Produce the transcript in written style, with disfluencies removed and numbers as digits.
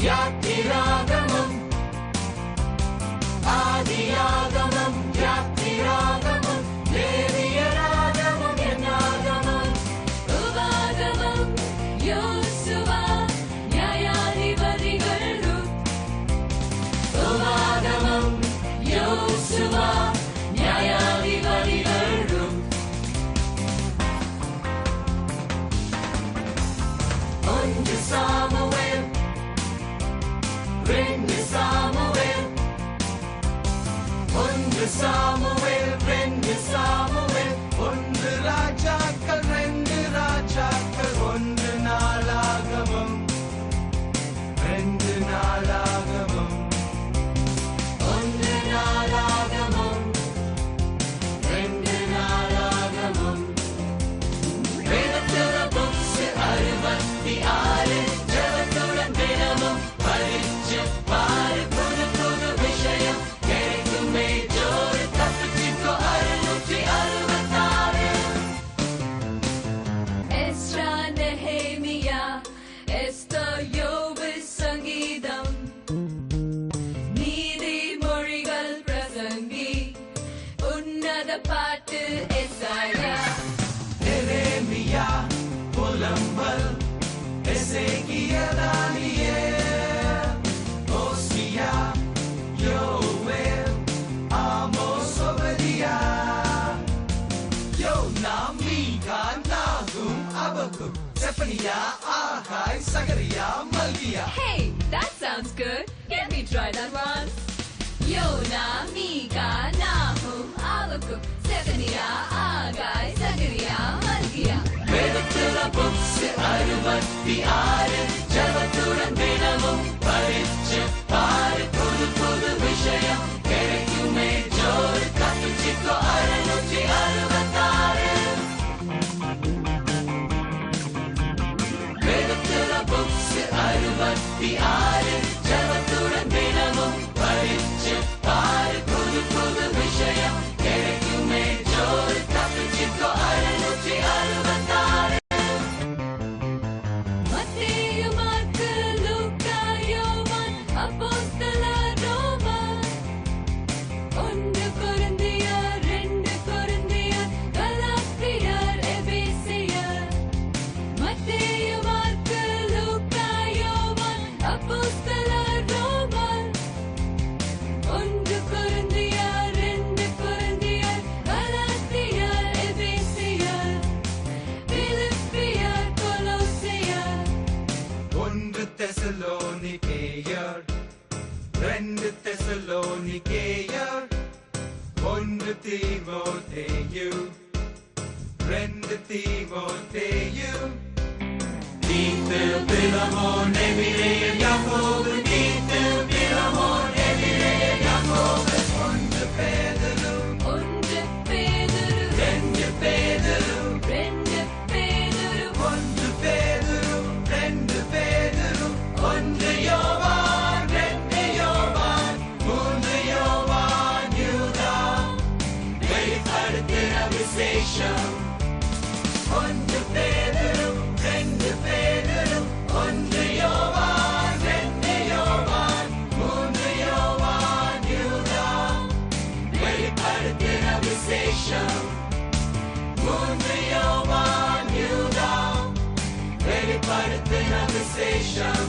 யாத்திராகமம் ஆதியாகமம் யாத்திராகமம் லேவியராகமம் என்னாகமம் உபாகமம் யோசுவா நியாயாதிபதிகள் ரூத் உபாகமம் யோசுவா நியாயாதிபதிகள் ரூத் ஒன்று சாமுவேல் ரெண்டு சாமுவேல் ஒன்று சாமுவேல் ரெண்டு சாமுவேல் ஒன்று ராஜாக்கள் ரெண்டு ராஜாக்கள் ஒன்று நாளாகமம் ரெண்டு நாளாகமம் ஒன்று நாளாகமம் ரெண்டு நாளாகமம் வேதத்துல புக்ஸ் 66 ஜபத்துடன் தினமும் படிச்சு பாரு புது புது விஷயம் கிடைக்குமே ஜோறு தப்பிச்சுக்கோ 666 எஸ்ரா நெஹேமியா எஸ்தர் யோபு சங்கீதம் நீதிமொழிகள் பிரசங்கி உன்னத பாட்டு எசாயா எரேமியா புலம்பல் எசேக்கியேல் Daniel Hosea Joel Amos Obadiah Jonah Micah நாகும் Habakkuk Zephaniah Haggai Zechariah Malachi Hey, that sounds good. Let me try that once. Yona, Mika, Nahum, Abakuk, Zephaniah, Agai, Zechariah, Malkiah. வேதத்துல புக்ஸ் 66 ஜபத்துடன் தினமும் படிச்சு பாரு புது புது விஷயம் கிடைக்குமே ஜோறு தப்பிச்சுக்கோ 666 வேதத்துல புக்ஸ் 66 ஜபத்துடன் தினமும் படிச்சு பாரு புது புது விஷயம் கிடைக்குமே ஜோறு தப்பிச்சுக்கோ 666 மத்தேயு, மாற்கு, லூக்கா, யோவான், அப்போஸ்தலர், ரோமர். 1 கொரிந்தியர், 2 கொரிந்தியர், கலாத்தியர், எபேசியர். மத்தேயு, மாற்கு, லூக்கா, யோவான், அப்போஸ்தலர், ரோமர். 1 கொரிந்தியர், 2 கொரிந்தியர், கலாத்தியர், எபேசியர். பிலிப்பியர், கொலோசியர். ஒன்று தெசலோனிக்கேயர் ரெண்டு தெசலோனிக்கேயர் ஒன்று தீமோத்தேயு ரெண்டு தீமோத்தேயு தீத்து பிலமோன் எபிரேயர் யாக்கோபு தீத்து பிலமோன் எபிரேயர் யாக்கோபு ஒன்று பேதுரு ஒன்று பேதுரு, ரெண்டு பேதுரு ரெண்டு பேதுரு, ஒன்று பேதுரு ரெண்டு பேதுரு ஒன்று யோவான் ரெண்டு யோவான் மூன்று யோவான் யூதா வெளிப்படுத்தின விசேஷம் ஒன்று பேதுரு ரெண்டு பேதுரு ஒன்று யோவான் ரெண்டு யோவான் மூன்று யோவான் யூதா வெளிப்படுத்தின விசேஷம் மூன்று யோவான் யூதா வெளிப்படுத்தின விசேஷம்